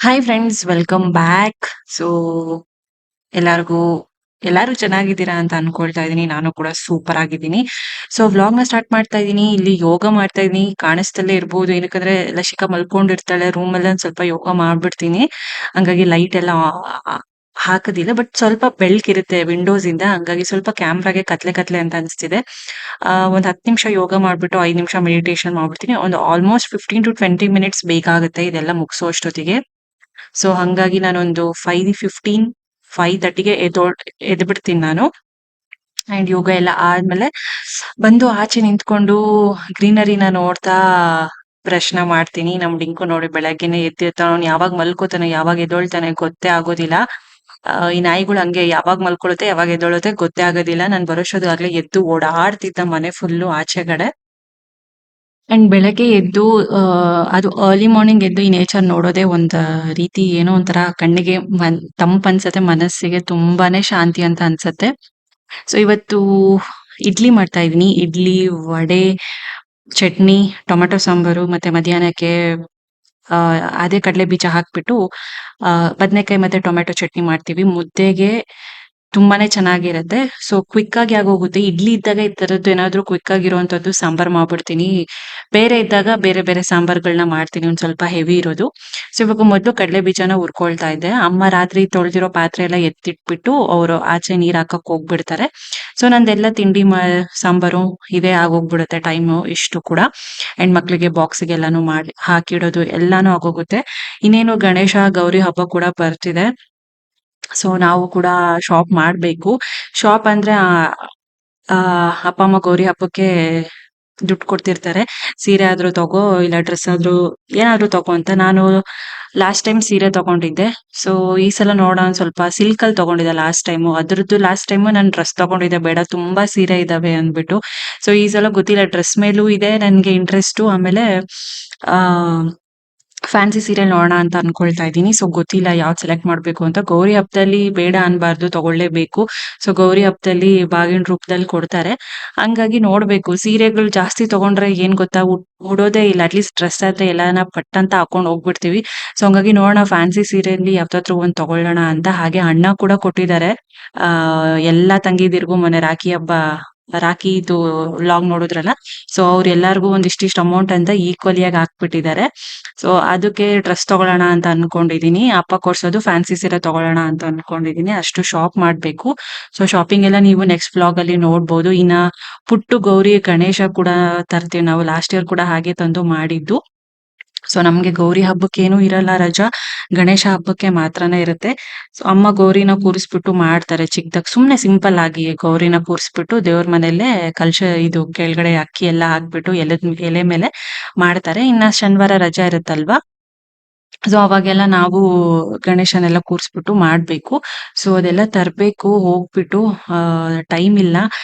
Hi friends, welcome back. So ಎಲ್ಲರಿಗೂ ಎಲ್ಲರೂ ಚೆನ್ನಾಗಿದ್ದೀರಾ ಅಂತ ಅನ್ಕೊಳ್ತಾ ಇದ್ದೀನಿ. ನಾನು ಕೂಡ ಸೂಪರ್ ಆಗಿದ್ದೀನಿ. ಸೊ ವ್ಲಾಗ್‌ನ ಸ್ಟಾರ್ಟ್ ಮಾಡ್ತಾ ಇದ್ದೀನಿ. ಇಲ್ಲಿ ಯೋಗ ಮಾಡ್ತಾ ಇದ್ದೀನಿ. ಕಾಣಿಸ್ತಲ್ಲೇ ಇರ್ಬೋದು. ಏನಕ್ಕಂದ್ರೆ ಲಸಿಕಾ ಮಲ್ಕೊಂಡಿರ್ತಾಳೆ. ರೂಮಲ್ಲೇ ಒಂದ್ ಸ್ವಲ್ಪ ಯೋಗ ಮಾಡ್ಬಿಡ್ತೀನಿ. ಹಂಗಾಗಿ ಲೈಟ್ ಎಲ್ಲ ಹಾಕೋದಿಲ್ಲ. ಬಟ್ ಸ್ವಲ್ಪ ಬೆಳಕಿರುತ್ತೆ ವಿಂಡೋಸ್ ಇಂದ. ಹಂಗಾಗಿ ಸ್ವಲ್ಪ ಕ್ಯಾಮ್ರಾಗೆ ಕತ್ಲೆ ಕತ್ಲೆ ಅಂತ ಅನಿಸ್ತಿದೆ. ಒಂದ್ 10 ನಿಮಿಷ ಯೋಗ ಮಾಡ್ಬಿಟ್ಟು 5 ನಿಮಿಷ ಮೆಡಿಟೇಷನ್ ಮಾಡ್ಬಿಡ್ತೀನಿ. ಒಂದು ಆಲ್ಮೋಸ್ಟ್ 15 to 20 ಮಿನಿಟ್ಸ್ ಬೇಕಾಗುತ್ತೆ ಇದೆಲ್ಲ ಮುಗಿಸೋ ಅಷ್ಟೊತ್ತಿಗೆ. ಸೊ ಹಂಗಾಗಿ ನಾನೊಂದು 5:15, 5:30ಗೆ ಎದ್ಬಿಡ್ತೀನಿ ನಾನು. ಅಂಡ್ ಯೋಗ ಎಲ್ಲ ಆದ್ಮೇಲೆ ಬಂದು ಆಚೆ ನಿಂತ್ಕೊಂಡು ಗ್ರೀನರಿನ ನೋಡ್ತಾ ಪ್ರಶ್ನೆ ಮಾಡ್ತೀನಿ. ನಮ್ ಡಿಂಕು ನೋಡಿ ಬೆಳಗ್ಗೆನೆ ಎದ್ದಿರ್ತಾನೆ. ಅವ್ನು ಯಾವಾಗ ಮಲ್ಕೋತಾನೆ, ಯಾವಾಗ ಎದ್ದೊಳ್ತಾನೆ ಗೊತ್ತೇ ಆಗೋದಿಲ್ಲ. ಈ ನಾಯಿಗಳು ಹಂಗೆ ಯಾವಾಗ ಮಲ್ಕೊಳ್ಳುತ್ತೆ, ಯಾವಾಗ ಎದ್ದೊಳುತ್ತೆ ಗೊತ್ತೇ ಆಗೋದಿಲ್ಲ. ನಾನ್ ಬರೋಷ್ಟೊತ್ತಿಗಾಗ್ಲೇ ಎದ್ದು ಓಡಾಡ್ತಿದ್ದ ಮನೆ ಫುಲ್ಲು ಆಚೆಗಡೆ. ಅಂಡ್ ಬೆಳಗ್ಗೆ ಎದ್ದು ಅದು ಅರ್ಲಿ ಮಾರ್ನಿಂಗ್ ಎದ್ದು ಈ ನೇಚರ್ ನೋಡೋದೇ ಒಂದ್ ರೀತಿ ಏನೋ ಒಂಥರ ಕಣ್ಣಿಗೆ ತಂಪನ್ಸತ್ತೆ, ಮನಸ್ಸಿಗೆ ತುಂಬಾನೇ ಶಾಂತಿ ಅಂತ ಅನ್ಸತ್ತೆ. ಸೊ ಇವತ್ತು ಇಡ್ಲಿ ಮಾಡ್ತಾ ಇದೀನಿ. ಇಡ್ಲಿ, ವಡೆ, ಚಟ್ನಿ, ಟೊಮೆಟೊ ಸಾಂಬಾರು ಮತ್ತೆ ಮಧ್ಯಾಹ್ನಕ್ಕೆ ಅದೇ ಕಡ್ಲೆ ಬೀಜ ಹಾಕ್ಬಿಟ್ಟು ಬದ್ನೆಕಾಯಿ ಮತ್ತೆ ಟೊಮೆಟೊ ಚಟ್ನಿ ಮಾಡ್ತೀವಿ. ಮುದ್ದೆಗೆ ತುಂಬಾನೇ ಚೆನ್ನಾಗಿರತ್ತೆ. ಸೊ ಕ್ವಿಕ್ ಆಗಿ ಆಗೋಗುತ್ತೆ. ಇಡ್ಲಿ ಇದ್ದಾಗ ಈ ತರದ್ದು ಏನಾದ್ರು ಕ್ವಿಕ್ ಆಗಿರುವಂತದ್ದು ಸಾಂಬಾರ್ ಮಾಡ್ಬಿಡ್ತೀನಿ. ಬೇರೆ ಇದ್ದಾಗ ಬೇರೆ ಬೇರೆ ಸಾಂಬಾರ್‌ಗಳನ್ನ ಮಾಡ್ತೀನಿ ಒಂದ್ ಸ್ವಲ್ಪ ಹೆವಿ ಇರೋದು. ಸೊ ಇವಾಗ ಮೊದ್ಲು ಕಡ್ಲೆ ಬೀಜನ ಹುರ್ಕೊಳ್ತಾ ಇದ್ದೆ. ಅಮ್ಮ ರಾತ್ರಿ ತೊಳ್ದಿರೋ ಪಾತ್ರೆ ಎಲ್ಲ ಎತ್ತಿಟ್ಬಿಟ್ಟು ಅವ್ರು ಆಚೆ ನೀರ್ ಹಾಕಕ್ ಹೋಗ್ಬಿಡ್ತಾರೆ. ಸೊ ನಂದೆಲ್ಲ ತಿಂಡಿ ಸಾಂಬಾರು ಇದೇ ಆಗೋಗ್ಬಿಡುತ್ತೆ ಟೈಮು ಇಷ್ಟು ಕೂಡ. ಅಂಡ್ ಮಕ್ಳಿಗೆ ಬಾಕ್ಸ್‌ಗೆಲ್ಲಾನು ಮಾಡಿ ಹಾಕಿಡೋದು ಎಲ್ಲಾನು ಆಗೋಗುತ್ತೆ. ಇನ್ನೇನು ಗಣೇಶ, ಗೌರಿ ಹಬ್ಬ ಕೂಡ ಬರ್ತಿದೆ. ಸೊ ನಾವು ಕೂಡ ಶಾಪ್ ಮಾಡ್ಬೇಕು. ಶಾಪ್ ಅಂದ್ರೆ ಅಪ್ಪ ಅಮ್ಮ ಗೌರಿ ಹಬ್ಬಕ್ಕೆ ದುಡ್ಡು ಕೊಡ್ತಿರ್ತಾರೆ. ಸೀರೆ ಆದ್ರೂ ತಗೋ, ಇಲ್ಲ ಡ್ರೆಸ್ ಆದ್ರೂ ಏನಾದ್ರೂ ತಗೋ ಅಂತ. ನಾನು ಲಾಸ್ಟ್ ಟೈಮ್ ಸೀರೆ ತಗೊಂಡಿದ್ದೆ. ಸೊ ಈ ಸಲ ನೋಡೋಣ ಸ್ವಲ್ಪ ಸಿಲ್ಕ್ ಅಲ್ಲಿ ತಗೊಂಡಿದ್ದೆ ಲಾಸ್ಟ್ ಟೈಮು. ಅದ್ರದ್ದು ಲಾಸ್ಟ್ ಟೈಮು ನಾನು ಡ್ರೆಸ್ ತಗೊಂಡಿದ್ದೆ ಬೇಡ ತುಂಬಾ ಸೀರೆ ಇದಾವೆ ಅಂದ್ಬಿಟ್ಟು. ಸೊ ಈ ಸಲ ಗೊತ್ತಿಲ್ಲ ಡ್ರೆಸ್ ಮೇಲೂ ಇದೆ ನನ್ಗೆ ಇಂಟ್ರೆಸ್ಟು. ಆಮೇಲೆ ಆ ಫ್ಯಾನ್ಸಿ ಸೀರೆ ನೋಡೋಣ ಅಂತ ಅನ್ಕೊಳ್ತಾ ಇದ್ದೀನಿ. ಸೊ ಗೊತ್ತಿಲ್ಲ ಯಾವ್ದ್ ಸೆಲೆಕ್ಟ್ ಮಾಡ್ಬೇಕು ಅಂತ. ಗೌರಿ ಹಬ್ಬದಲ್ಲಿ ಬೇಡ ಅನ್ಬಾರ್ದು, ತಗೊಳ್ಳೇಬೇಕು. ಸೊ ಗೌರಿ ಹಬ್ಬದಲ್ಲಿ ಬಾಗಿನ ರೂಪದಲ್ಲಿ ಕೊಡ್ತಾರೆ. ಹಂಗಾಗಿ ನೋಡ್ಬೇಕು. ಸೀರೆಗಳು ಜಾಸ್ತಿ ತಗೊಂಡ್ರೆ ಏನ್ ಗೊತ್ತಾ ಉಡೋದೇ ಇಲ್ಲ. ಅಟ್ಲೀಸ್ಟ್ ಡ್ರೆಸ್ ಆದ್ರೆ ಎಲ್ಲಾನ ಪಟ್ ಅಂತ ಹಾಕೊಂಡ್ ಹೋಗ್ಬಿಡ್ತೀವಿ. ಸೊ ಹಂಗಾಗಿ ನೋಡೋಣ ಫ್ಯಾನ್ಸಿ ಸೀರೆಯಲ್ಲಿ ಯಾವ್ದಾದ್ರು ಒಂದ್ ತಗೊಳ್ಳೋಣ ಅಂತ. ಹಾಗೆ ಅಣ್ಣ ಕೂಡ ಕೊಟ್ಟಿದ್ದಾರೆ. ಆ ಎಲ್ಲಾ ತಂಗಿದಿರ್ಗೂ ಮೊನ್ನೆ ರಾಖಿ ಹಬ್ಬ ರಾಖಿದು ವ್ಲಾಗ್ ನೋಡಿದ್ರಲ್ಲ. ಸೊ ಅವ್ರೆಲ್ಲಾರ್ಗೂ ಒಂದಿಷ್ಟಿಷ್ಟ್ ಅಮೌಂಟ್ ಅಂತ ಈಕ್ವಲಿ ಆಗಿ ಹಾಕ್ಬಿಟ್ಟಿದ್ದಾರೆ. ಸೊ ಅದಕ್ಕೆ ಡ್ರೆಸ್ ತಗೊಳ್ಳೋಣ ಅಂತ ಅನ್ಕೊಂಡಿದೀನಿ. ಅಪ್ಪ ಕೊಡ್ಸೋದು ಫ್ಯಾನ್ಸಿ ಸೀರೆ ತಗೊಳ್ಳೋಣ ಅಂತ ಅನ್ಕೊಂಡಿದೀನಿ. ಅಷ್ಟು ಶಾಪ್ ಮಾಡ್ಬೇಕು. ಸೊ ಶಾಪಿಂಗ್ ಎಲ್ಲ ನೀವು ನೆಕ್ಸ್ಟ್ ವ್ಲಾಗ್ ಅಲ್ಲಿ ನೋಡ್ಬೋದು. ಇನ್ನ ಪುಟ್ಟು ಗೌರಿ ಗಣೇಶ ಕೂಡ ತರ್ತೀವಿ ನಾವು. ಲಾಸ್ಟ್ ಇಯರ್ ಕೂಡ ಹಾಗೆ ತಂದು ಮಾಡಿದ್ದು. ಸೊ ನಮ್ಗೆ ಗೌರಿ ಹಬ್ಬಕ್ಕೇನು ಇರಲ್ಲ ರಜಾ. ಗಣೇಶ ಹಬ್ಬಕ್ಕೆ ಮಾತ್ರನೇ ಇರುತ್ತೆ. ಸೊ ಅಮ್ಮ ಗೌರಿನ ಕೂರಿಸ್ಬಿಟ್ಟು ಮಾಡ್ತಾರೆ ಚಿಕ್ಕದಾಗಿ. ಸುಮ್ನೆ ಸಿಂಪಲ್ ಆಗಿ ಗೌರಿನ ಕೂರಿಸ್ಬಿಟ್ಟು ದೇವ್ರ ಮನೆಯಲ್ಲೇ ಕಲಶ ಇದು ಕೆಳಗಡೆ ಅಕ್ಕಿ ಎಲ್ಲ ಹಾಕ್ಬಿಟ್ಟು ಎಲೆ ಮೇಲೆ ಮಾಡ್ತಾರೆ. ಇನ್ನ ಶನಿವಾರ ರಜಾ ಇರುತ್ತಲ್ವಾ. ಸೊ ಅವಾಗೆಲ್ಲ ನಾವು ಗಣೇಶನೆಲ್ಲ ಕೂರಿಸ್ಬಿಟ್ಟು ಮಾಡ್ಬೇಕು. ಸೊ ಅದೆಲ್ಲ ತರ್ಬೇಕು ಹೋಗ್ಬಿಟ್ಟು. ಟೈಮ್ ಇಲ್ಲ.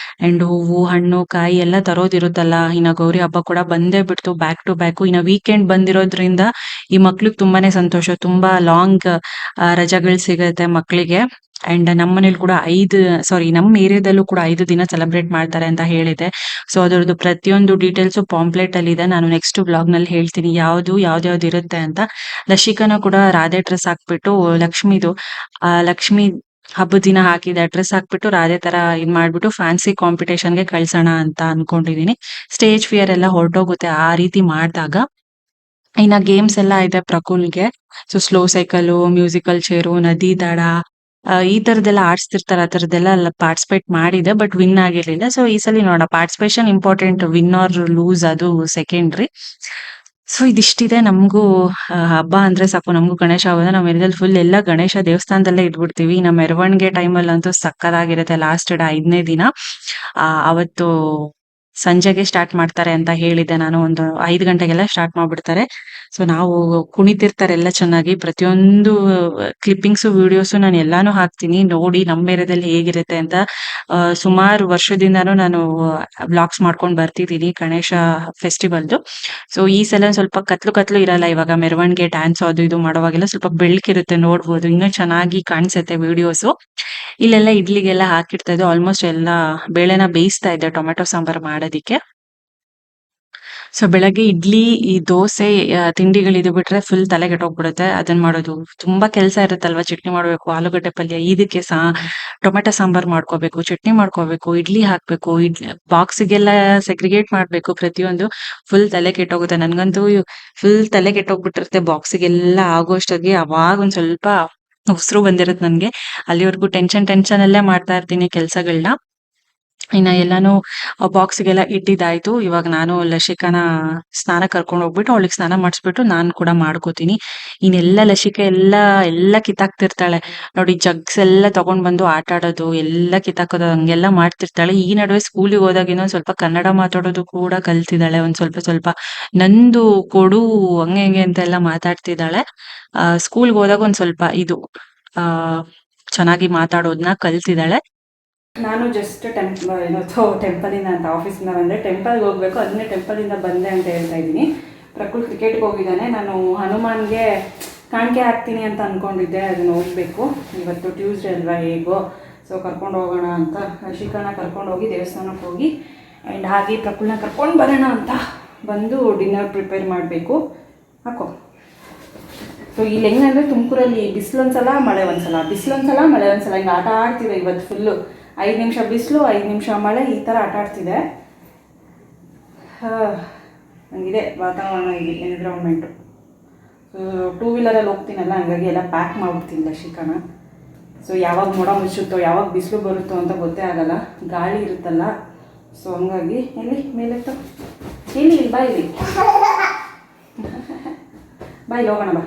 ಅಂಡ್ ಹೂವು, ಹಣ್ಣು, ಕಾಯಿ ಎಲ್ಲ ತರೋದಿರುತ್ತಲ್ಲ. ಇನ್ನ ಗೌರಿ ಹಬ್ಬ ಕೂಡ ಬಂದೇ ಬಿಡ್ತು ಬ್ಯಾಕ್ ಟು ಬ್ಯಾಕ್. ಇನ್ನ ವೀಕೆಂಡ್ ಬಂದಿರೋದ್ರಿಂದ ಈ ಮಕ್ಳಿಗೆ ತುಂಬಾನೇ ಸಂತೋಷ. ತುಂಬಾ ಲಾಂಗ್ ರಜಾಗಳು ಸಿಗತ್ತೆ ಮಕ್ಳಿಗೆ. ಅಂಡ್ ನಮ್ ಮನೇಲಿ ಕೂಡ ನಮ್ ಏರಿಯಾದಲ್ಲೂ ಕೂಡ 5 ದಿನ ಸೆಲೆಬ್ರೇಟ್ ಮಾಡ್ತಾರೆ ಅಂತ ಹೇಳಿದೆ. ಸೊ ಅದ್ರದ್ದು ಪ್ರತಿಯೊಂದು ಡೀಟೇಲ್ಸು ಪಾಂಪ್ಲೆಟ್ ಅಲ್ಲಿ ಇದೆ. ನಾನು ನೆಕ್ಸ್ಟ್ ವ್ಲಾಗ್ ನಲ್ಲಿ ಹೇಳ್ತೀನಿ ಯಾವ್ದ್ಯಾವ್ದು ಇರುತ್ತೆ ಅಂತ. ಲಸಿಕಾನ ಕೂಡ ರಾಧೆ ಡ್ರೆಸ್ ಹಾಕ್ಬಿಟ್ಟು ಲಕ್ಷ್ಮಿ ಹಬ್ಬದ ದಿನ ಹಾಕಿದ ಡ್ರೆಸ್ ಹಾಕ್ಬಿಟ್ಟು ರಾಧೆ ತರ ಇದ್ ಮಾಡ್ಬಿಟ್ಟು ಫ್ಯಾನ್ಸಿ ಕಾಂಪಿಟೇಷನ್‌ಗೆ ಕಳ್ಸೋಣ ಅಂತ ಅನ್ಕೊಂಡಿದೀನಿ. ಸ್ಟೇಜ್ ಫಿಯರ್ ಎಲ್ಲ ಹೊರಟೋಗುತ್ತೆ ಆ ರೀತಿ ಮಾಡ್ದಾಗ. ಇನ್ನ ಗೇಮ್ಸ್ ಎಲ್ಲ ಇದೆ ಪ್ರಕುಲ್‌ಗೆ. So slow cycle, musical chair, ನದಿ ದಡ ಈ ತರದ್ದೆಲ್ಲ ಆಡ್ಸ್ತಿರ್ತಾರೆ. ಆ ತರದ್ದೆಲ್ಲ ಪಾರ್ಟಿಸಿಪೇಟ್ ಮಾಡಿದೆ. ಬಟ್ ವಿನ್ ಆಗಿರ್ಲಿಲ್ಲ. ಸೊ ಈ ಸಲಿ ನೋಡೋಣ. Participation important, win or lose ಅದು ಸೆಕೆಂಡ್ರಿ. ಸೊ ಇದಿಷ್ಟಿದೆ ನಮ್ಗೂ. ಹಬ್ಬ ಅಂದ್ರೆ ಸಾಕು. ನಮ್ಗೂ ಗಣೇಶ ಹಬ್ಬ ನಾವ್ ಏರಿಯಾದಲ್ಲಿ ಫುಲ್ ಎಲ್ಲ ಗಣೇಶ ದೇವಸ್ಥಾನದಲ್ಲೇ ಇದ್ಬಿಡ್ತೀವಿ. ನಮ್ಮ ಮೆರವಣಿಗೆ ಟೈಮಲ್ಲಂತೂ ಸಕ್ಕತ್ತಾಗಿರುತ್ತೆ. ಲಾಸ್ಟ್ ಡೇ 5ನೇ ದಿನ. ಅವತ್ತು ಸಂಜೆಗೆ ಸ್ಟಾರ್ಟ್ ಮಾಡ್ತಾರೆ ಅಂತ ಹೇಳಿದ್ದೆ ನಾನು. ಒಂದು 5 ಗಂಟೆಗೆಲ್ಲ ಸ್ಟಾರ್ಟ್ ಮಾಡ್ಬಿಡ್ತಾರೆ. ಸೊ ನಾವು ಕುಣಿತಿರ್ತಾರೆ ಎಲ್ಲ ಚೆನ್ನಾಗಿ. ಪ್ರತಿಯೊಂದು ಕ್ಲಿಪ್ಪಿಂಗ್ಸು, ವಿಡಿಯೋಸು ನಾನು ಎಲ್ಲಾನು ಹಾಕ್ತೀನಿ. ನೋಡಿ ನಮ್ಮ ಏರಿಯಾದಲ್ಲಿ ಹೇಗಿರುತ್ತೆ ಅಂತ. ಸುಮಾರು ವರ್ಷದಿಂದಾನು ನಾನು ವ್ಲಾಗ್ಸ್ ಮಾಡ್ಕೊಂಡ್ ಬರ್ತಿದೀನಿ ಗಣೇಶ ಫೆಸ್ಟಿವಲ್‌ದು. ಸೊ ಈ ಸಲ ಸ್ವಲ್ಪ ಕತ್ಲು ಕತ್ಲು ಇರಲ್ಲ. ಇವಾಗ ಮೆರವಣಿಗೆ ಡ್ಯಾನ್ಸ್ ಅದು ಇದು ಮಾಡೋವಾಗೆಲ್ಲ ಸ್ವಲ್ಪ ಬೆಳಕಿರುತ್ತೆ ನೋಡ್ಬೋದು. ಇನ್ನೂ ಚೆನ್ನಾಗಿ ಕಾಣಿಸುತ್ತೆ ವಿಡಿಯೋಸು. ಇಲ್ಲೆಲ್ಲ ಇಡ್ಲಿಗೆಲ್ಲ ಹಾಕಿಡ್ತಾ ಇದ್ದೆ. ಆಲ್ಮೋಸ್ಟ್ ಎಲ್ಲ ಬೇಳೆನ ಬೇಯಿಸ್ತಾ ಇದ್ದೆ ಟೊಮೆಟೊ ಸಾಂಬಾರ್ ಮಾಡೋದಿಕ್ಕೆ. ಸೊ ಬೆಳಗ್ಗೆ ಇಡ್ಲಿ, ಈ ದೋಸೆ ತಿಂಡಿಗಳಿದು ಬಿಟ್ರೆ ಫುಲ್ ತಲೆ ಕೆಟ್ಟೋಗ್ಬಿಡುತ್ತೆ. ಅದನ್ನ ಮಾಡೋದು. ತುಂಬಾ ಕೆಲ್ಸ ಇರುತ್ತಲ್ವಾ, ಚಟ್ನಿ ಮಾಡ್ಬೇಕು, ಆಲೂಗಡ್ಡೆ ಪಲ್ಯ, ಇದಕ್ಕೆ ಟೊಮೆಟೊ ಸಾಂಬಾರ್ ಮಾಡ್ಕೋಬೇಕು, ಚಟ್ನಿ ಮಾಡ್ಕೋಬೇಕು, ಇಡ್ಲಿ ಹಾಕ್ಬೇಕು, ಬಾಕ್ಸಿಗೆಲ್ಲ ಸೆಗ್ರಿಗೇಟ್ ಮಾಡ್ಬೇಕು ಪ್ರತಿಯೊಂದು. ಫುಲ್ ತಲೆ ಕೆಟ್ಟೋಗುತ್ತೆ. ನನ್ಗಂತೂ ಫುಲ್ ತಲೆ ಕೆಟ್ಟೋಗ್ಬಿಟ್ಟಿರುತ್ತೆ ಬಾಕ್ಸಿಗೆಲ್ಲ ಆಗೋಷ್ಟೊತ್ತಿಗೆ. ಅವಾಗ ಒಂದ್ ಸ್ವಲ್ಪ ಉಸಿರು ಬಂದಿರುತ್ತೆ ನನ್ಗೆ. ಅಲ್ಲಿವರೆಗೂ ಟೆನ್ಷನ್ ಅಲ್ಲೇ ಮಾಡ್ತಾ ಇರ್ತೀನಿ ಕೆಲ್ಸಗಳನ್ನ. ಇನ್ನ ಎಲ್ಲಾನು ಬಾಕ್ಸ್ಗೆಲ್ಲ ಇಟ್ಟಿದ್ದಾಯ್ತು. ಇವಾಗ ನಾನು ಲಸಿಕಾನ ಸ್ನಾನ ಕರ್ಕೊಂಡು ಹೋಗ್ಬಿಟ್ಟು ಅವಳಿಗೆ ಸ್ನಾನ ಮಾಡಿಸ್ಬಿಟ್ಟು ನಾನು ಕೂಡ ಮಾಡ್ಕೋತೀನಿ. ಇನ್ನೆಲ್ಲ ಲಸಿಕೆ ಎಲ್ಲ ಕಿತ್ತಾಕ್ತಿರ್ತಾಳೆ ನೋಡಿ. ಜಗ್ಸ್ ಎಲ್ಲ ತಗೊಂಡ್ ಬಂದು ಆಟ ಆಡೋದು, ಎಲ್ಲ ಕಿತ್ತಾಕೋದು, ಹಂಗೆಲ್ಲ ಮಾಡ್ತಿರ್ತಾಳೆ. ಈ ನಡುವೆ ಸ್ಕೂಲಿಗೆ ಹೋದಾಗ ಇನ್ನೊಂದ್ ಸ್ವಲ್ಪ ಕನ್ನಡ ಮಾತಾಡೋದು ಕೂಡ ಕಲ್ತಿದ್ದಾಳೆ. ಒಂದ್ ಸ್ವಲ್ಪ ನಂದು ಕೊಡು ಹಂಗೆ ಹಿಂಗೆ ಅಂತೆಲ್ಲ ಮಾತಾಡ್ತಿದ್ದಾಳೆ. ಸ್ಕೂಲ್ಗೆ ಹೋದಾಗ ಒಂದ್ ಸ್ವಲ್ಪ ಇದು ಚೆನ್ನಾಗಿ ಮಾತಾಡೋದನ್ನ ಕಲ್ತಿದ್ದಾಳೆ. ನಾನು ಜಸ್ಟ್ ಟೆಂಪಲಿಂದ ಅಂತ ಆಫೀಸಿಂದ ಬಂದೆ. ಟೆಂಪಲ್ಗೆ ಹೋಗ್ಬೇಕು, ಅದನ್ನೇ ಟೆಂಪಲಿಂದ ಬಂದೆ ಅಂತ ಹೇಳ್ತಾ ಇದ್ದೀನಿ. ಪ್ರಕೃಲ್ ಕ್ರಿಕೆಟ್ಗೆ ಹೋಗಿದ್ದಾನೆ. ನಾನು ಹನುಮಾನ್ಗೆ ಕಾಣಿಕೆ ಹಾಕ್ತೀನಿ ಅಂತ ಅಂದ್ಕೊಂಡಿದ್ದೆ, ಅದನ್ನು ಹೋಗಬೇಕು. ಇವತ್ತು ಟ್ಯೂಸ್ಡೇ ಅಲ್ವಾ ಹೇಗೋ, ಸೊ ಕರ್ಕೊಂಡು ಹೋಗೋಣ ಅಂತ ಶಿಖಾನ ಕರ್ಕೊಂಡು ಹೋಗಿ ದೇವಸ್ಥಾನಕ್ಕೆ ಹೋಗಿ ಆ್ಯಂಡ್ ಹಾಗೆ ಪ್ರಕೃಲ್ನ ಕರ್ಕೊಂಡು ಬರೋಣ ಅಂತ ಬಂದು ಡಿನ್ನರ್ ಪ್ರಿಪೇರ್ ಮಾಡಬೇಕು. ಹಾಕೋ. ಸೊ ಇಲ್ಲಿ ಹೆಂಗಂದರೆ ತುಮಕೂರಲ್ಲಿ ಬಿಸಿಲೊಂದ್ಸಲ ಮಳೆ ಒಂದ್ಸಲ, ಬಿಸಿಲೊಂದ್ಸಲ ಮಳೆ ಒಂದ್ಸಲ, ಹಿಂಗೆ ಆಟ ಆಡ್ತಿದೆ ಇವತ್ತು ಫುಲ್ಲು. 5 ನಿಮಿಷ ಬಿಸಿಲು, 5 ನಿಮಿಷ ಮಳೆ, ಈ ಥರ ಆಟ ಆಡ್ತಿದೆ. ಹಂಗಿದೆ ವಾತಾವರಣ, ಇದೆ ಎನ್ವಿರಾನ್ಮೆಂಟು. ಟೂ ವೀಲರಲ್ಲಿ ಹೋಗ್ತೀನಲ್ಲ, ಹಂಗಾಗಿ ಎಲ್ಲ ಪ್ಯಾಕ್ ಮಾಡ್ಬಿಡ್ತೀನಿ ಲಸಿಕಾನ. ಸೊ ಯಾವಾಗ ಮೋಡ ಮುಚ್ಚುತ್ತೋ, ಯಾವಾಗ ಬಿಸಿಲು ಬರುತ್ತೋ ಅಂತ ಗೊತ್ತೇ ಆಗಲ್ಲ, ಗಾಳಿ ಇರುತ್ತಲ್ಲ. ಸೊ ಹಂಗಾಗಿ ಎಲ್ಲಿ ಮೇಲೆತ್ತೋ, ಇಲ್ಲಿ ಬಾ, ಇಲ್ಲಿ ಬಾ, ಇಲ್ಲಿ ಹೋಗೋಣ ಬಾ.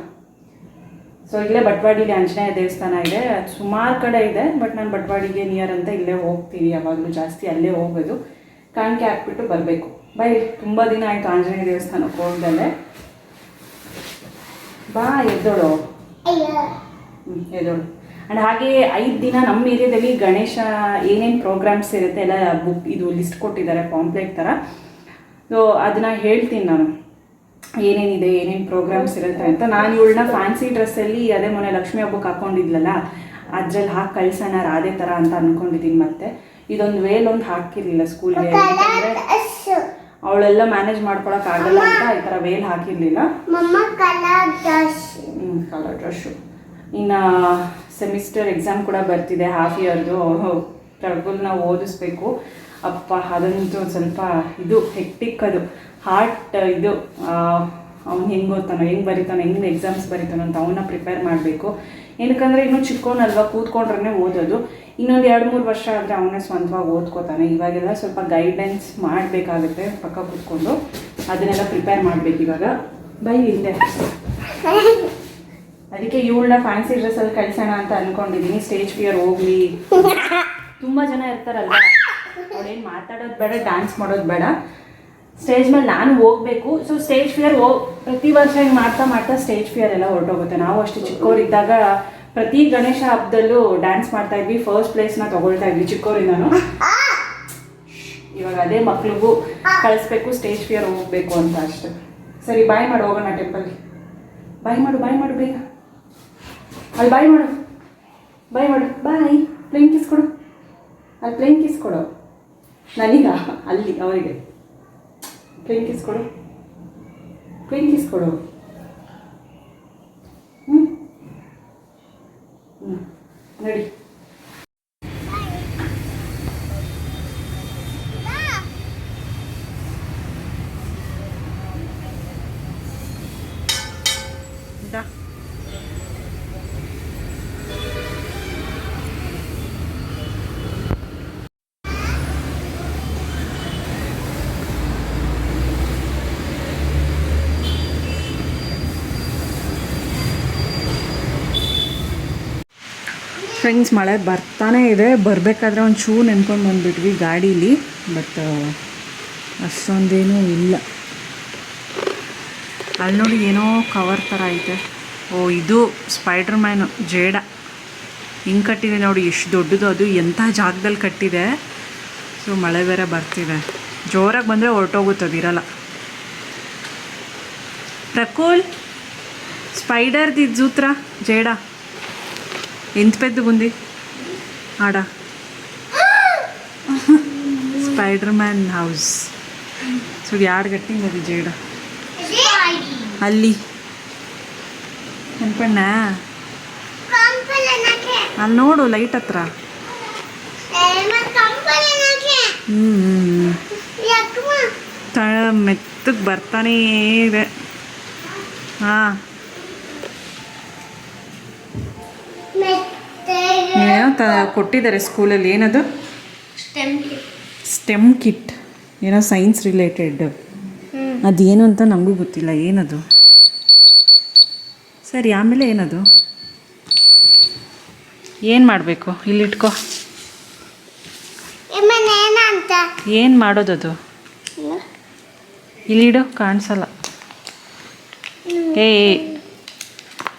ಸೊ ಇಲ್ಲೇ ಬಟ್ವಾಡಿಲಿ ಆಂಜನೇಯ ದೇವಸ್ಥಾನ ಇದೆ. ಅದು ಸುಮಾರು ಕಡೆ ಇದೆ, ಬಟ್ ನಾನು ಬಟ್ವಾಡಿಗೆ ನಿಯರ್ ಅಂತ ಇಲ್ಲೇ ಹೋಗ್ತೀವಿ. ಯಾವಾಗಲೂ ಜಾಸ್ತಿ ಅಲ್ಲೇ ಹೋಗೋದು. ಕಾಣಿಕೆ ಹಾಕ್ಬಿಟ್ಟು ಬರಬೇಕು. ಬೈ, ತುಂಬ ದಿನ ಆಯಿತು ಆಂಜನೇಯ ದೇವಸ್ಥಾನಕ್ಕೆ ಹೋಗ್ದಲ್ಲೇ. ಬಾ, ಎದ್ದೋಳು. ಎದ್ದೋಳು. ಆ್ಯಂಡ್ ಹಾಗೆ 5 ದಿನ ನಮ್ಮ ಏರಿಯಾದಲ್ಲಿ ಗಣೇಶ ಏನೇನು ಪ್ರೋಗ್ರಾಮ್ಸ್ ಇರುತ್ತೆ ಎಲ್ಲ ಇದು ಲಿಸ್ಟ್ ಕೊಟ್ಟಿದ್ದಾರೆ, ಪಾಂಪ್ಲೆಟ್ ಥರ. ಸೊ ಅದನ್ನು ಹೇಳ್ತೀನಿ ನಾನು, ಏನೇನಿದೆ, ಏನೇನು ಪ್ರೋಗ್ರಾಮ್ಸ್ ಇರುತ್ತೆ ಅಂತ. ನಾನು ಇವಳನ್ನ ಫ್ಯಾನ್ಸಿ ಡ್ರೆಸ್ಸಲ್ಲಿ ಅದೇ ಮೊನ್ನೆ ಲಕ್ಷ್ಮಿ ಹಬ್ಬಕ್ಕೆ ಹಾಕ್ಕೊಂಡಿದ್ಲಲ್ಲ, ಅದ್ರಲ್ಲಿ ಹಾಕಿ ಕಳ್ಸೋಣ ರಾಧೆ ಥರ ಅಂತ ಅಂದ್ಕೊಂಡಿದ್ದೀನಿ. ಮತ್ತೆ ಇದೊಂದು ವೇಲೊಂದು ಹಾಕಿರಲಿಲ್ಲ ಸ್ಕೂಲ್ಗೆ, ಯಾಕಂದರೆ ಅವಳೆಲ್ಲ ಮ್ಯಾನೇಜ್ ಮಾಡ್ಕೊಳಕ್ಕಾಗಲ್ಲ ಅಂತ ಈ ಥರ ವೇಲ್ ಹಾಕಿರಲಿಲ್ಲ. Colour dress. ಇನ್ನು ಸೆಮಿಸ್ಟರ್ ಎಕ್ಸಾಮ್ ಕೂಡ ಬರ್ತಿದೆ, ಹಾಫ್ ಇಯರ್ದು. ಪ್ರಭುಲ್ನ ಓದಿಸ್ಬೇಕು. ಅಪ್ಪ, ಅದಂತೂ ಸ್ವಲ್ಪ ಇದು ಹೆಕ್ಟಿಕ್. ಅದು ಹಾರ್ಟ್ ಇದು ಅವ್ನು ಹೆಂಗೆ ಓದ್ತಾನೋ, ಹೆಂಗೆ ಬರೀತಾನೋ, ಹೆಂಗೆ ಎಕ್ಸಾಮ್ಸ್ ಬರೀತಾನೋ ಅಂತ ಅವನ್ನ ಪ್ರಿಪೇರ್ ಮಾಡಬೇಕು. ಏನಕ್ಕಂದರೆ ಇನ್ನೂ ಚಿಕ್ಕವನಲ್ವ, ಕೂತ್ಕೊಂಡ್ರೆ ಓದೋದು. ಇನ್ನೊಂದು 2-3 ವರ್ಷ ಆದರೆ ಅವನೇ ಸ್ವಂತವಾಗಿ ಓದ್ಕೋತಾನೆ. ಇವಾಗೆಲ್ಲ ಸ್ವಲ್ಪ ಗೈಡೆನ್ಸ್ ಮಾಡಬೇಕಾಗುತ್ತೆ ಪಕ್ಕ ಕೂತ್ಕೊಂಡು. ಅದನ್ನೆಲ್ಲ ಪ್ರಿಪೇರ್ ಮಾಡಬೇಕು ಇವಾಗ. ಬೈ ಹಿಂದೆ. ಅದಕ್ಕೆ ಇವಳನ್ನ ಫ್ಯಾನ್ಸಿ ಡ್ರೆಸ್ಸಲ್ಲಿ ಕಳಿಸೋಣ ಅಂತ ಅಂದ್ಕೊಂಡಿದ್ದೀನಿ. ಸ್ಟೇಜ್ ಫಿಯರ್ ಹೋಗಲಿ. ತುಂಬ ಜನ ಇರ್ತಾರಲ್ವ, ಅವಳೇನು ಮಾತಾಡೋದು ಬೇಡ, ಡ್ಯಾನ್ಸ್ ಮಾಡೋದು ಬೇಡ, ಸ್ಟೇಜ್ ಮೇಲೆ ನಾನು ಹೋಗಬೇಕು. ಸೊ ಸ್ಟೇಜ್ ಫಿಯರ್ ಪ್ರತಿ ವರ್ಷ ಹಿಂಗೆ ಮಾಡ್ತಾ ಸ್ಟೇಜ್ ಫಿಯರ್ ಎಲ್ಲ ಹೊರಟೋಗುತ್ತೆ. ನಾವು ಅಷ್ಟು ಚಿಕ್ಕವರಿದ್ದಾಗ ಪ್ರತಿ ಗಣೇಶ ಹಬ್ಬದಲ್ಲೂ ಡ್ಯಾನ್ಸ್ ಮಾಡ್ತಾ ಇದ್ವಿ, ಫಸ್ಟ್ ಪ್ಲೇಸ್ನ ತೊಗೊಳ್ತಾ ಇದ್ವಿ ಚಿಕ್ಕವರಿಂದನೂ. ಇವಾಗ ಅದೇ ಮಕ್ಳಿಗೂ ಕಳಿಸ್ಬೇಕು, ಸ್ಟೇಜ್ ಫಿಯರ್ ಹೋಗಬೇಕು ಅಂತ ಅಷ್ಟೆ. ಸರಿ, ಬಾಯ್ ಮಾಡಿ ಹೋಗೋಣ ಟೆಂಪಲ್ಗೆ. ಬಾಯ್ ಮಾಡು ಬೇಗ. ಅಲ್ಲಿ ಬಾಯ್ ಮಾಡು. ಬಾಯ್. ಪ್ಲೇನ್ ಕಿಸ್ ಕೊಡು. ಅಲ್ಲಿ ಪ್ಲೇನ್ ಕಿಸ್ ಕೊಡು. ನನಗ ಅಲ್ಲಿ ಅವರಿಗೆ ಪ್ಲೇನ್ ಕಿಸ್ ಕೊಡು. ನಡಿ. ಫ್ರೆಂಡ್ಸ್, ಮಳೆ ಬರ್ತಾನೆ ಇದೆ. ಬರಬೇಕಾದ್ರೆ ಒಂದು ಶೂ ನೆನ್ಕೊಂಡು ಬಂದುಬಿಟ್ವಿ ಗಾಡೀಲಿ, ಬಟ್ ಅಷ್ಟೊಂದೇನೂ ಇಲ್ಲ. ಅಲ್ಲಿ ನೋಡಿ ಏನೋ ಕವರ್ ಥರ ಐತೆ. ಓ, ಇದು ಸ್ಪೈಡರ್ ಮ್ಯಾನು ಜೇಡ. ಹಿಂಗೆ ಕಟ್ಟಿದೆ ನೋಡಿ, ಎಷ್ಟು ದೊಡ್ಡದು. ಅದು ಎಂಥ ಜಾಗದಲ್ಲಿ ಕಟ್ಟಿದೆ. ಸೊ ಮಳೆ ಬೇರೆ ಬರ್ತಿದೆ. ಜೋರಾಗಿ ಬಂದರೆ ಹೊರಟೋಗುತ್ತದೆ, ಇರಲ್ಲ. ప్రకూల్ స్పైడర్ది జూత్రా జేడా ఎంత పెద్దగుంది ఆడ స్పైడర్ మ్యాన్ హౌస్. సో ಅದು ಯಾರು ಗಟ್ಟಿಂಗ್ ಅದು ಜೇಡ ಅಲ್ಲಿ ಕನ್ಪಣ್ಣ ಅಲ್ಲಿ ನೋಡು ಲೈಟ್ ಹತ್ರ. ಮೆತ್ತಗೆ ಬರ್ತಾನೇ ಇದೆ. ಹಾಂ ಏನೋ ಕೊಟ್ಟಿದ್ದಾರೆ ಸ್ಕೂಲಲ್ಲಿ. ಏನದು? ಸ್ಟೆಮ್ ಕಿಟ್, ಏನೋ ಸೈನ್ಸ್ ರಿಲೇಟೆಡ್. ಅದೇನು ಅಂತ ನಮಗೂ ಗೊತ್ತಿಲ್ಲ ಏನದು. ಸರಿ, ಆಮೇಲೆ ಏನದು? ಏನು ಮಾಡಬೇಕು? ಇಲ್ಲಿಟ್ಕೋ. ಏನು ಮಾಡೋದದು? ಇಲ್ಲಿಡು, ಕಾಣಿಸಲ್ಲ.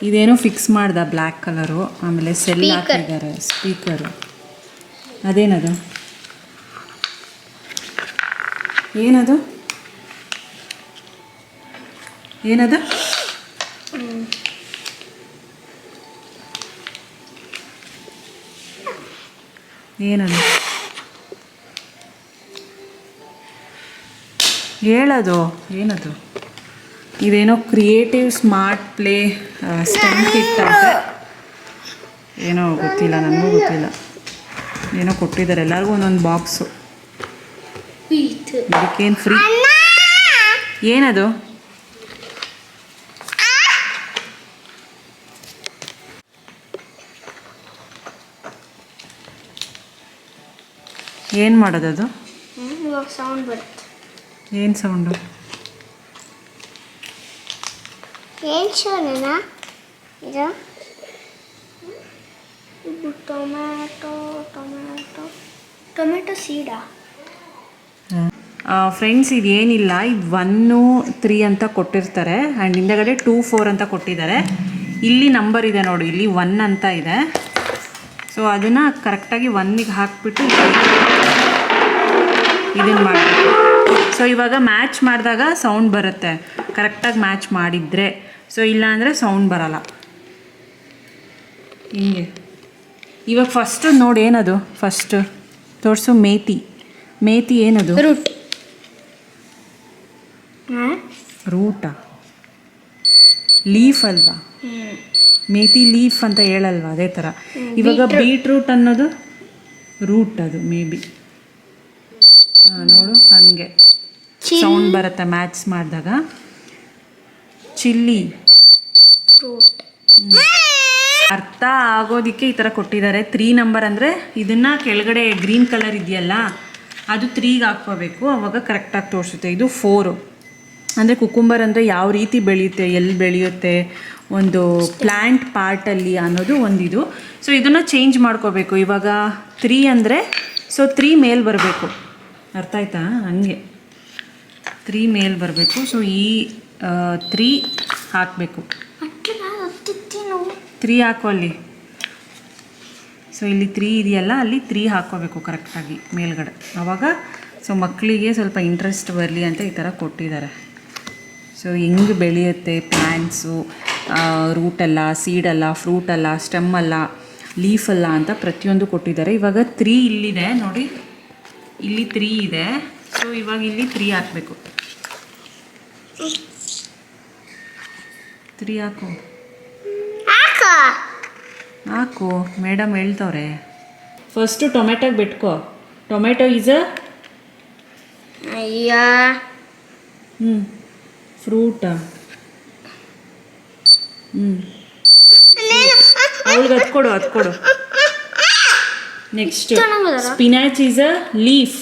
ಇದೇನೋ ಫಿಕ್ಸ್ ಮಾಡ್ದ ಬ್ಲ್ಯಾಕ್ ಕಲರು. ಆಮೇಲೆ ಸೆಲ್ ಹಾಕಿದ್ದಾರೆ, ಸ್ಪೀಕರು. ಅದೇನದು? ಏನದು? ಏನದು? ಏನದು ಹೇಳೋದು? ಏನದು? ಇದೇನೋ creative smart play stem kit ಅಂತ ಏನೋ ಗೊತ್ತಿಲ್ಲ, ನನಗೂ ಗೊತ್ತಿಲ್ಲ. ಏನೋ ಕೊಟ್ಟಿದ್ದಾರೆ ಎಲ್ಲರಿಗೂ ಒಂದೊಂದು ಬಾಕ್ಸು. ಇದಕ್ಕೇನು ಫ್ರೀ? ಏನದು? ಏನು ಮಾಡೋದದು? ಸೌಂಡ್ ಬರುತ್ತೆ. ಏನು ಸೌಂಡು? ಏನು ಶೋನಾ ಇದು? ಟೊಮ್ಯಾಟೊ ಟೊಮ್ಯಾಟೊ ಟೊಮ್ಯಾಟೊ ಸೀಡಾ? ಫ್ರೆಂಡ್ಸ್, ಇದೇನಿಲ್ಲ, ಇದು 1, 3 ಅಂತ ಕೊಟ್ಟಿರ್ತಾರೆ. ಆ್ಯಂಡ್ ಹಿಂದಗಡೆ 2, 4 ಅಂತ ಕೊಟ್ಟಿದ್ದಾರೆ. ಇಲ್ಲಿ ನಂಬರ್ ಇದೆ ನೋಡಿ, ಇಲ್ಲಿ 1 ಅಂತ ಇದೆ. ಸೊ ಅದನ್ನು ಕರೆಕ್ಟಾಗಿ 1ಗೆ ಹಾಕ್ಬಿಟ್ಟು ಇದನ್ನು ಮಾಡಬೇಕು. ಸೊ ಇವಾಗ ಮ್ಯಾಚ್ ಮಾಡಿದಾಗ ಸೌಂಡ್ ಬರುತ್ತೆ, ಕರೆಕ್ಟಾಗಿ ಮ್ಯಾಚ್ ಮಾಡಿದರೆ. ಸೊ ಇಲ್ಲಾಂದರೆ ಸೌಂಡ್ ಬರಲ್ಲ. ಹಿಂಗೆ ಇವಾಗ ಫಸ್ಟು ನೋಡಿ, ಏನದು ಫಸ್ಟು ತೋರಿಸು. ಮೇತಿ ಏನದು? ರೂಟಾ? ಲೀಫ್ ಅಲ್ವಾ? ಮೇತಿ ಲೀಫ್ ಅಂತ ಹೇಳಲ್ವಾ? ಅದೇ ಥರ. ಇವಾಗ ಬೀಟ್ರೂಟ್ ಅನ್ನೋದು ರೂಟ್, ಅದು ಮೇ ಬಿ. ನೋಡು, ಹಾಗೆ ಸೌಂಡ್ ಬರುತ್ತೆ ಮ್ಯಾಚ್ ಮಾಡಿದಾಗ. Chilli fruit. ಅರ್ಥ ಆಗೋದಕ್ಕೆ ಈ ಥರ ಕೊಟ್ಟಿದ್ದಾರೆ. 3 ನಂಬರ್ ಅಂದರೆ ಇದನ್ನು ಕೆಳಗಡೆ ಗ್ರೀನ್ ಕಲರ್ ಇದೆಯಲ್ಲ, ಅದು 3ಗೆ ಹಾಕ್ಕೋಬೇಕು, ಆವಾಗ ಕರೆಕ್ಟಾಗಿ ತೋರಿಸುತ್ತೆ. ಇದು 4 ಅಂದರೆ ಕುಕುಂಬರ್ ಅಂದರೆ ಯಾವ ರೀತಿ ಬೆಳೆಯುತ್ತೆ, ಎಲ್ಲಿ ಬೆಳೆಯುತ್ತೆ, ಒಂದು ಪ್ಲ್ಯಾಂಟ್ ಪಾರ್ಟಲ್ಲಿ ಅನ್ನೋದು ಒಂದಿದು. ಸೊ ಇದನ್ನು ಚೇಂಜ್ ಮಾಡ್ಕೋಬೇಕು. ಇವಾಗ 3 ಅಂದರೆ ಸೊ 3 ಮೇಲೆ ಬರಬೇಕು. ಅರ್ಥ ಆಯ್ತಾ? ಹಂಗೆ 3 ಮೇಲೆ ಬರಬೇಕು. ಸೊ ಈ 3 ಹಾಕಬೇಕು. 3 ಹಾಕೋ ಅಲ್ಲಿ. ಸೊ ಇಲ್ಲಿ 3 ಇದೆಯಲ್ಲ, ಅಲ್ಲಿ 3 ಹಾಕ್ಕೋಬೇಕು ಕರೆಕ್ಟಾಗಿ ಮೇಲ್ಗಡೆ. ಆವಾಗ ಸೊ ಮಕ್ಕಳಿಗೆ ಸ್ವಲ್ಪ ಇಂಟ್ರೆಸ್ಟ್ ಬರಲಿ ಅಂತ ಈ ಥರ ಕೊಟ್ಟಿದ್ದಾರೆ. ಸೊ ಹೆಂಗೆ ಬೆಳೆಯುತ್ತೆ ಪ್ಲ್ಯಾಂಟ್ಸು, ರೂಟಲ್ಲ, ಸೀಡಲ್ಲ, ಫ್ರೂಟಲ್ಲ, ಸ್ಟೆಮ್ಮಲ್ಲ, ಲೀಫಲ್ಲ ಅಂತ ಪ್ರತಿಯೊಂದು ಕೊಟ್ಟಿದ್ದಾರೆ. ಇವಾಗ 3 ಇಲ್ಲಿದೆ ನೋಡಿ, ಇಲ್ಲಿ 3 ಇದೆ. ಸೊ ಇವಾಗ ಇಲ್ಲಿ 3 ಹಾಕಬೇಕು. 3 ಹಾಕು ಮೇಡಮ್ ಹೇಳ್ತವ್ರೆ. ಫಸ್ಟು ಟೊಮೆಟೊಗೆ ಬಿಟ್ಕೋ. ಟೊಮೆಟೊ ಈಸ್ ಅ ಫ್ರೂಟಾ? ಅವಳಿಗೆ ಹತ್ಕೊಡು. Next spinach is a leaf.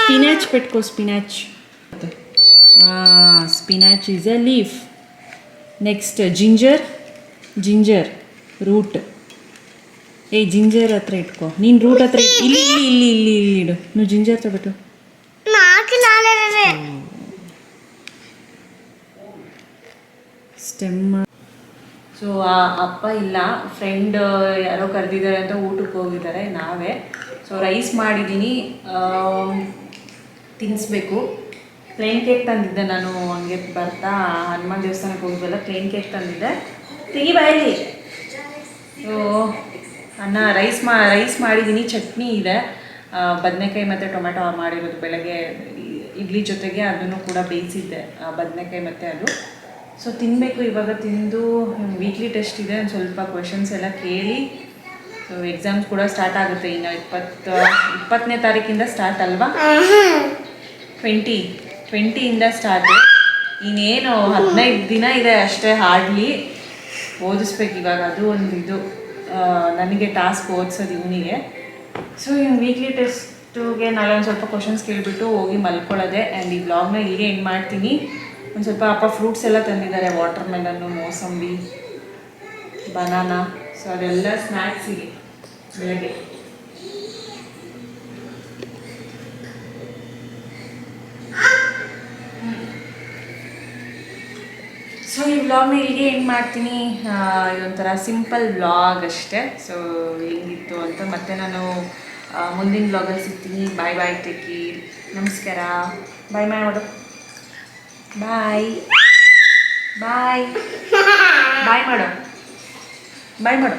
Spinach ಬಿಟ್ಕೋ. Spinach is a leaf. Next ginger root. Ginger ಹತ್ರ ಇಟ್ಕೋ ನೀನು. ರೂಟ್ ಹತ್ರ ಇಲ್ಲಿ ಇಡು. ನೀವು ಜಿಂಜರ್ ತಗೊಟ್ಟು. ಸ್ಟೆಮ್. ಸೊ ಅಪ್ಪ ಇಲ್ಲ, ಫ್ರೆಂಡ್ ಯಾರೋ ಕರೆದಿದ್ದಾರೆ ಅಂತ ಊಟಕ್ಕೆ ಹೋಗಿದ್ದಾರೆ. ನಾವೇ ಸೊ ರೈಸ್ ಮಾಡಿದ್ದೀನಿ, ತಿನ್ನಿಸ್ಬೇಕು. ಪ್ಲೇನ್ ಕೇಕ್ ತಂದಿದ್ದೆ ನಾನು. ಹಂಗೆ ಬರ್ತಾ ಹನುಮಾನ್ ದೇವಸ್ಥಾನಕ್ಕೆ ಹೋಗಿದ್ವಲ್ಲ, ಪ್ಲೇನ್ ಕೇಕ್ ತಂದಿದ್ದೆ. ತೆಗಿ ಬಾಯಲ್ಲಿ. ಸೊ ರೈಸ್ ಮಾಡಿದ್ದೀನಿ, ಚಟ್ನಿ ಇದೆ. ಬದನೆಕಾಯಿ ಮತ್ತು ಟೊಮೆಟೊ ಮಾಡಿರೋದು ಬೆಳಗ್ಗೆ ಇಡ್ಲಿ ಜೊತೆಗೆ ಅದನ್ನು ಕೂಡ ಬೇಯಿಸಿದ್ದೆ ಬದನೆಕಾಯಿ ಮತ್ತು ಅದು. ಸೊ ತಿನ್ನಬೇಕು ಇವಾಗ. ತಿಂದು ವೀಕ್ಲಿ ಟೆಸ್ಟ್ ಇದೆ, ಒಂದು ಸ್ವಲ್ಪ ಕ್ವೆಶನ್ಸ್ ಎಲ್ಲ ಕೇಳಿ. ಸೊ ಎಕ್ಸಾಮ್ಸ್ ಕೂಡ ಸ್ಟಾರ್ಟ್ ಆಗುತ್ತೆ ಇನ್ನು 20ನೇ ತಾರೀಕಿಂದ ಸ್ಟಾರ್ಟ್ ಅಲ್ವಾ? 20ಇಂದ ಸ್ಟಾರ್ಟು. ಇನ್ನೇನು 15 ದಿನ ಇದೆ ಅಷ್ಟೇ ಹಾರ್ಡ್ಲಿ. ಓದಿಸ್ಬೇಕು ಇವಾಗ. ಅದು ಒಂದು ಇದು ನನಗೆ ಟಾಸ್ಕ್ ಓದಿಸೋದು ಇವನಿಗೆ. ಸೊ ಇವ್ನು ವೀಕ್ಲಿ ಟೆಸ್ಟುಗೆ ನಾಳೆ ಒಂದು ಸ್ವಲ್ಪ ಕ್ವಶನ್ಸ್ ಕೇಳಿಬಿಟ್ಟು ಹೋಗಿ ಮಲ್ಕೊಳ್ಳೋದೆ. ಆ್ಯಂಡ್ ಈ ವ್ಲಾಗ್ನ ಇಲ್ಲಿಗೆ ಎಂಡ್ ಮಾಡ್ತೀನಿ. ಒಂದು ಸ್ವಲ್ಪ ಅಪ್ಪ ಫ್ರೂಟ್ಸ್ ಎಲ್ಲ ತಂದಿದ್ದಾರೆ, ವಾಟರ್ ಮೆಲನ್ನು, ಮೋಸಂಬಿ, ಬನಾನಾ. ಸೊ ಅದೆಲ್ಲ ಸ್ನ್ಯಾಕ್ಸಿಗೆ ಬೆಳಗ್ಗೆ. ಸೊ ಈ ವ್ಲಾಗ್ನ ಇಲ್ಲಿಗೆ ಎಂಡ್ ಮಾಡ್ತೀನಿ. ಇದೊಂಥರ ಸಿಂಪಲ್ ವ್ಲಾಗ್ ಅಷ್ಟೇ. ಸೊ ಹೆಂಗಿತ್ತು ಅಂತ ಮತ್ತೆ ನಾನು ಮುಂದಿನ ವ್ಲಾಗಲ್ಲಿ ಸಿಗ್ತೀನಿ. ಬಾಯ್ ಬಾಯ್, ಟೇಕ್ ಕೇರ್, ನಮಸ್ಕಾರ. ಬಾಯ್ ಮಾಡು. ಬಾಯ್ ಬಾಯ್ ಬಾಯ್ ಮಾಡು. ಬಾಯ್ ಮಾಡು.